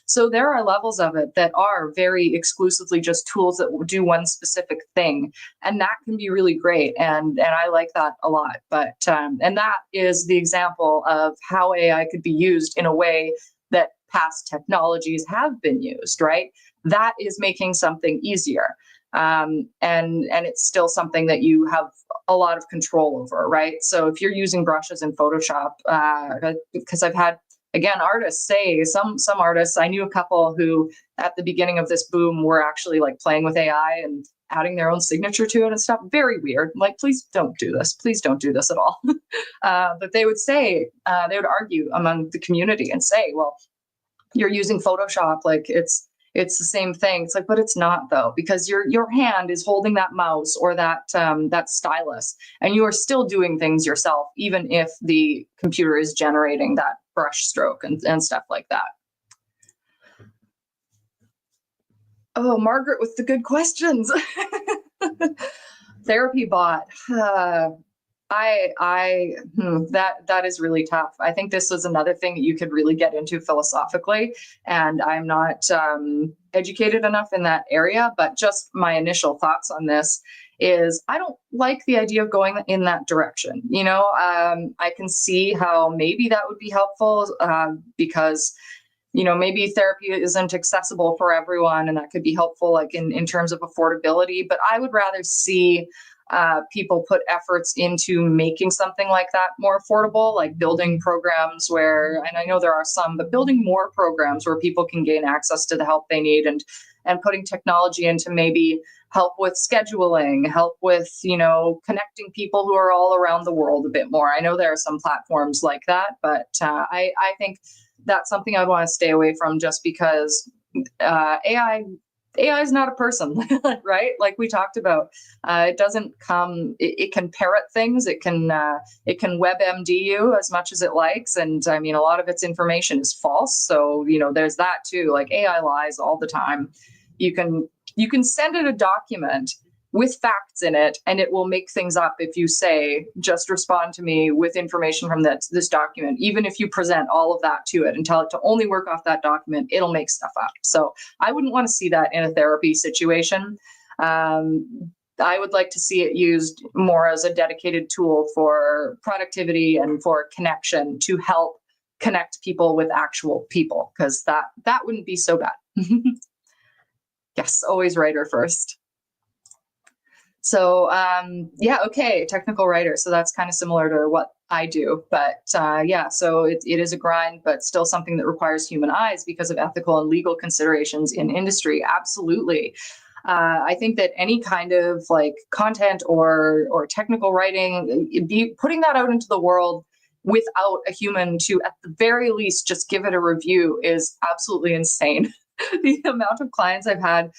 So there are levels of it that are very exclusively just tools that will do one specific thing, and that can be really great. And I like that a lot. But and that is the example of how AI could be used in a way that past technologies have been used, right? That is making something easier. And it's still something that you have a lot of control over, right? So if you're using brushes in Photoshop, because I've had, again, artists say, some artists, I knew a couple who at the beginning of this boom were actually like playing with AI and adding their own signature to it and stuff. Very weird. Like, please don't do this. Please don't do this at all. But they would say, they would argue among the community and say, well, you're using Photoshop, like it's the same thing. It's like, but it's not though, because your hand is holding that mouse or that stylus, and you are still doing things yourself, even if the computer is generating that brush stroke and stuff like that. Oh, Margaret with the good questions. Therapy bot. That is really tough. I think this was another thing that you could really get into philosophically, and I'm not educated enough in that area, but just my initial thoughts on this is I don't like the idea of going in that direction. I can see how maybe that would be helpful because maybe therapy isn't accessible for everyone, and that could be helpful like in terms of affordability, but I would rather see people put efforts into making something like that more affordable, like building programs where, and I know there are some, but building more programs where people can gain access to the help they need, and putting technology into maybe help with scheduling, help with, connecting people who are all around the world a bit more. I know there are some platforms like that, but I think that's something I'd want to stay away from just because AI is not a person, right? Like we talked about, it doesn't come, it can parrot things. It can WebMD you as much as it likes. And I mean, a lot of its information is false. So, there's that too, like AI lies all the time. You can send it a document with facts in it, and it will make things up if you say, just respond to me with information from this document. Even if you present all of that to it and tell it to only work off that document, it'll make stuff up. So I wouldn't want to see that in a therapy situation. I would like to see it used more as a dedicated tool for productivity and for connection to help connect people with actual people, because that wouldn't be so bad. Yes, always writer first. So yeah, okay, technical writer. So that's kind of similar to what I do, but yeah, so it is a grind, but still something that requires human eyes because of ethical and legal considerations in industry. Absolutely. I think that any kind of like content or technical writing, putting that out into the world without a human to at the very least just give it a review is absolutely insane. The amount of clients I've had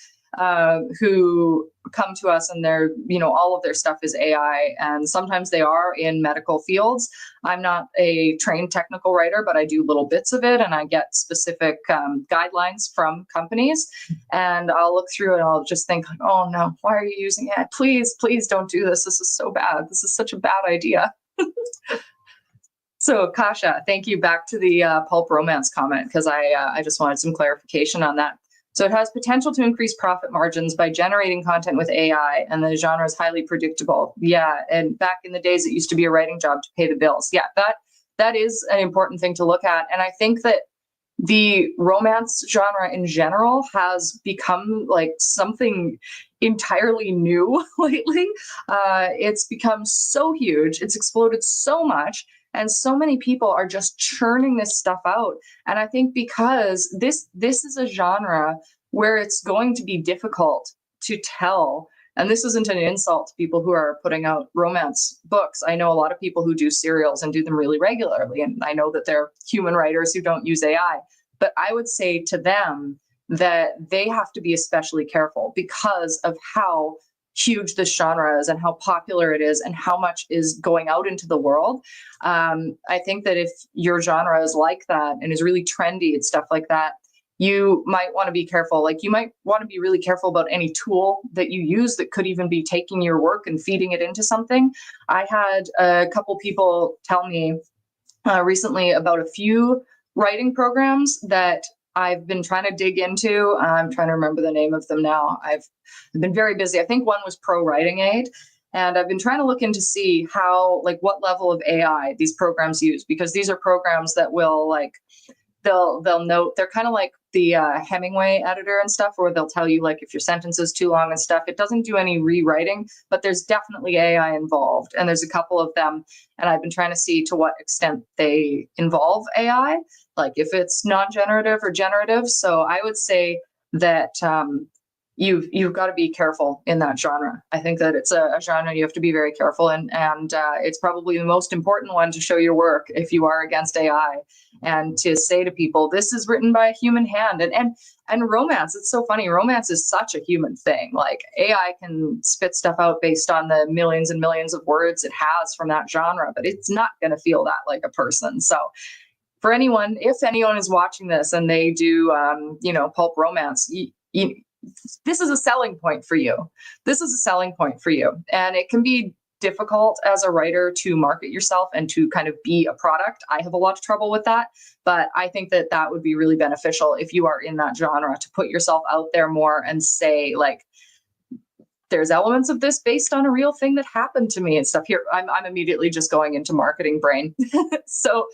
who come to us and they're, all of their stuff is AI, and sometimes they are in medical fields. I'm not a trained technical writer, but I do little bits of it, and I get specific guidelines from companies, and I'll look through it and I'll just think, oh no, why are you using it? Please don't do this. This is so bad. This is such a bad idea. So Kasha, thank you. Back to the pulp romance comment, because I just wanted some clarification on that. So it has potential to increase profit margins by generating content with AI, and the genre is highly predictable. Yeah, and back in the days, it used to be a writing job to pay the bills. Yeah, that is an important thing to look at. And I think that the romance genre in general has become like something entirely new lately. It's become so huge. It's exploded so much. And so many people are just churning this stuff out. And I think because this is a genre where it's going to be difficult to tell, and this isn't an insult to people who are putting out romance books. I know a lot of people who do serials and do them really regularly. And I know that they're human writers who don't use AI. But I would say to them that they have to be especially careful because of how huge this genre is and how popular it is and how much is going out into the world. I think that if your genre is like that and is really trendy and stuff like that, you might want to be careful. Like you might want to be really careful about any tool that you use that could even be taking your work and feeding it into something. I had a couple people tell me recently about a few writing programs that I've been trying to dig into. I'm trying to remember the name of them now. I've been very busy. I think one was Pro Writing Aid. And I've been trying to look into see how, like, what level of AI these programs use, because these are programs that will, like, they'll note, they're kind of like the Hemingway editor and stuff, where they'll tell you, like, if your sentence is too long and stuff. It doesn't do any rewriting, but there's definitely AI involved. And there's a couple of them. And I've been trying to see to what extent they involve AI, like if it's non-generative or generative. So I would say that you've got to be careful in that genre. I think that it's a genre you have to be very careful in, and it's probably the most important one to show your work if you are against AI, and to say to people, this is written by a human hand. And romance, it's so funny. Romance is such a human thing. Like AI can spit stuff out based on the millions and millions of words it has from that genre, but it's not going to feel that like a person. So for anyone, if anyone is watching this and they do, pulp romance, this is a selling point for you. This is a selling point for you. And it can be difficult as a writer to market yourself and to kind of be a product. I have a lot of trouble with that, but I think that that would be really beneficial if you are in that genre, to put yourself out there more and say, like, there's elements of this based on a real thing that happened to me and stuff. Here, I'm immediately just going into marketing brain. So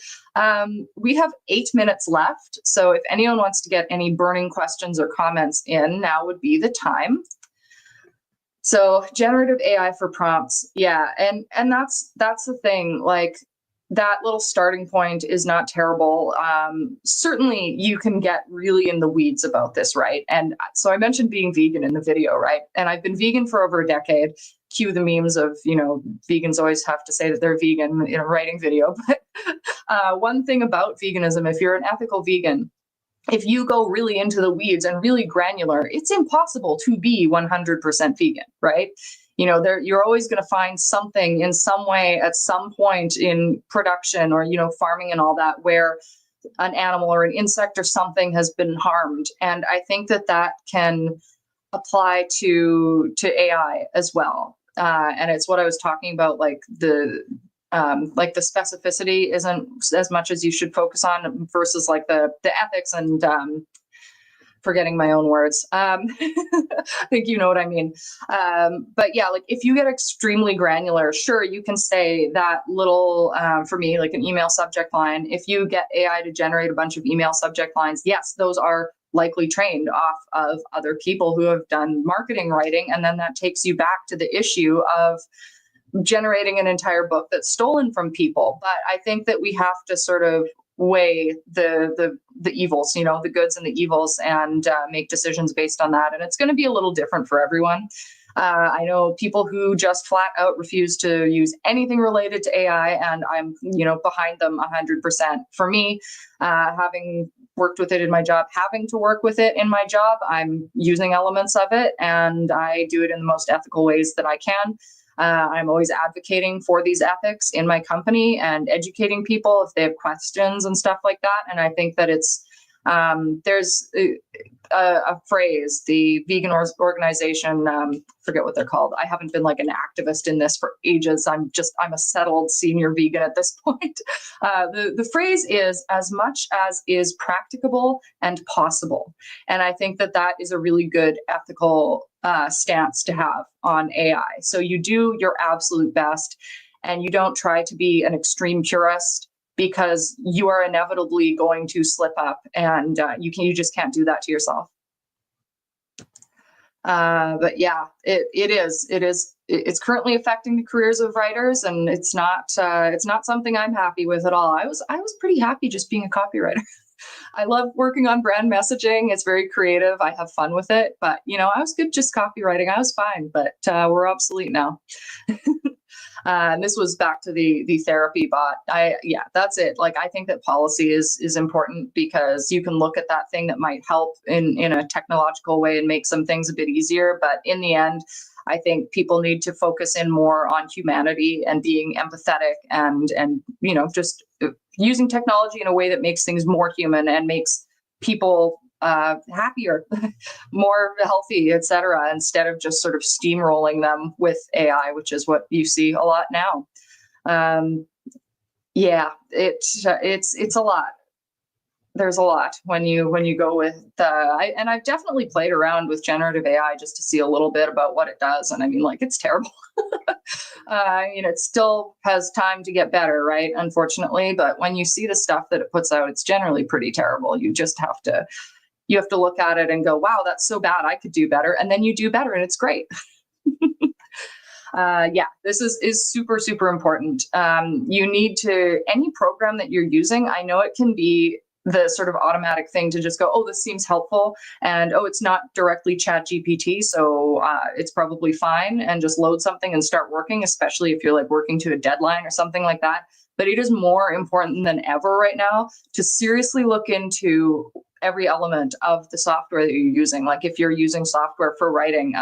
we have 8 minutes left. So if anyone wants to get any burning questions or comments in, now would be the time. So generative AI for prompts. Yeah. And that's the thing. Like, that little starting point is not terrible. Certainly you can get really in the weeds about this, right? And so I mentioned being vegan in the video, right? And I've been vegan for over a decade. Cue the memes of, vegans always have to say that they're vegan in a writing video. But one thing about veganism, if you're an ethical vegan, if you go really into the weeds and really granular, it's impossible to be 100% vegan, right? You're always going to find something in some way at some point in production or, farming and all that, where an animal or an insect or something has been harmed. And I think that can apply to AI as well. And it's what I was talking about, like the specificity isn't as much as you should focus on versus like the ethics and forgetting my own words. I think you know what I mean. But yeah, like if you get extremely granular, sure, you can say that little, for me, like an email subject line. If you get AI to generate a bunch of email subject lines, yes, those are likely trained off of other people who have done marketing writing. And then that takes you back to the issue of generating an entire book that's stolen from people. But I think that we have to sort of weigh the evils, you know, the goods and the evils, and make decisions based on that. And it's going to be a little different for everyone. I know people who just flat out refuse to use anything related to AI, and I'm, you know, behind them 100%. For me, having worked with it in my job, having to work with it in my job, I'm using elements of it, and I do it in the most ethical ways that I can. I'm always advocating for these ethics in my company and educating people if they have questions and stuff like that. And I think that it's, there's a phrase, the vegan organization, forget what they're called. I haven't been like an activist in this for ages. I'm a settled senior vegan at this point. The phrase is as much as is practicable and possible. And I think that that is a really good ethical stance to have on AI. So you do your absolute best, and you don't try to be an extreme purist, because you are inevitably going to slip up, and you just can't do that to yourself. But yeah, it's currently affecting the careers of writers, and it's not something I'm happy with at all. I was pretty happy just being a copywriter. I love working on brand messaging. It's very creative. I have fun with it, but you know, I was good just copywriting. I was fine, but we're obsolete now. And this was back to the therapy bot. Yeah, that's it. Like, I think that policy is important, because you can look at that thing that might help in a technological way and make some things a bit easier. But in the end, I think people need to focus in more on humanity and being empathetic, and you know, just using technology in a way that makes things more human and makes people happier, more healthy, etc., instead of just sort of steamrolling them with AI, which is what you see a lot now. Yeah, it's a lot. There's a lot when you go with and I've definitely played around with generative AI just to see a little bit about what it does, and I mean, like, it's terrible. You know, it still has time to get better, right? Unfortunately, but when you see the stuff that it puts out, it's generally pretty terrible. You have to look at it and go, wow, that's so bad, I could do better. And then you do better, and it's great. Yeah, this is super, super important. You need to, any program that you're using, I know it can be the sort of automatic thing to just go, oh, this seems helpful, and oh, it's not directly ChatGPT, so it's probably fine, and just load something and start working, especially if you're like working to a deadline or something like that. But it is more important than ever right now to seriously look into every element of the software that you're using. Like, if you're using software for writing,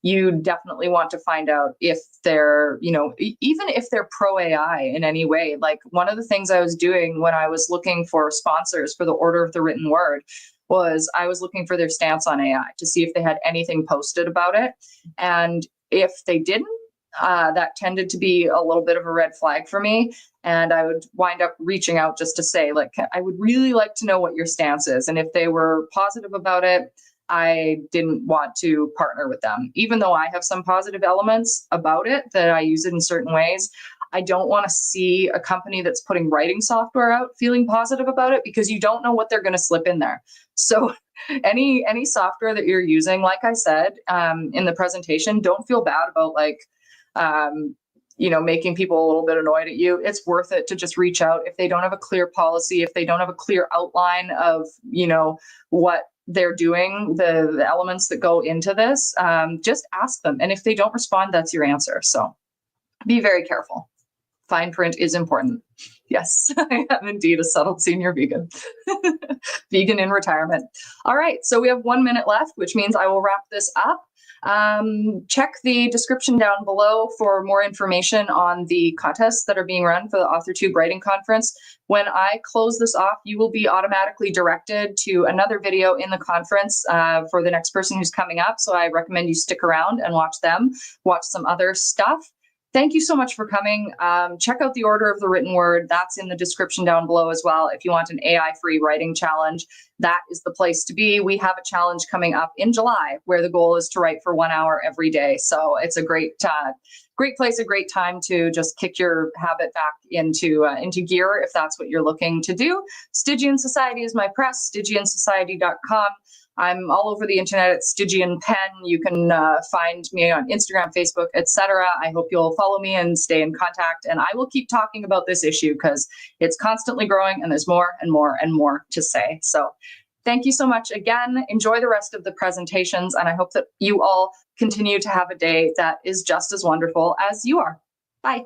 you definitely want to find out if they're, you know, even if they're pro AI in any way. Like, one of the things I was doing when I was looking for sponsors for the Order of the Written Word was I was looking for their stance on AI to see if they had anything posted about it. And if they didn't, that tended to be a little bit of a red flag for me. And I would wind up reaching out just to say, like, I would really like to know what your stance is. And if they were positive about it, I didn't want to partner with them. Even though I have some positive elements about it, that I use it in certain ways, I don't want to see a company that's putting writing software out feeling positive about it, because you don't know what they're going to slip in there. So any software that you're using, like I said in the presentation, don't feel bad about, like, you know, making people a little bit annoyed at you. It's worth it to just reach out. If they don't have a clear policy, if they don't have a clear outline of, you know, what they're doing, the elements that go into this, just ask them. And if they don't respond, that's your answer. So be very careful. Fine print is important. Yes, I am indeed a settled senior vegan. Vegan in retirement. All right, so we have 1 minute left, which means I will wrap this up. Check the description down below for more information on the contests that are being run for the AuthorTube Writing Conference. When I close this off, you will be automatically directed to another video in the conference for the next person who's coming up. So I recommend you stick around and watch them, watch some other stuff. Thank you so much for coming. Check out the Order of the Written Word. That's in the description down below as well. If you want an AI-free writing challenge, that is the place to be. We have a challenge coming up in July where the goal is to write for 1 hour every day. So it's a great place, a great time to just kick your habit back into gear if that's what you're looking to do. Stygian Society is my press, stygiansociety.com. I'm all over the internet at Stygian Pen. You can find me on Instagram, Facebook, etc. I hope you'll follow me and stay in contact. And I will keep talking about this issue because it's constantly growing and there's more and more and more to say. So thank you so much again. Enjoy the rest of the presentations. And I hope that you all continue to have a day that is just as wonderful as you are. Bye.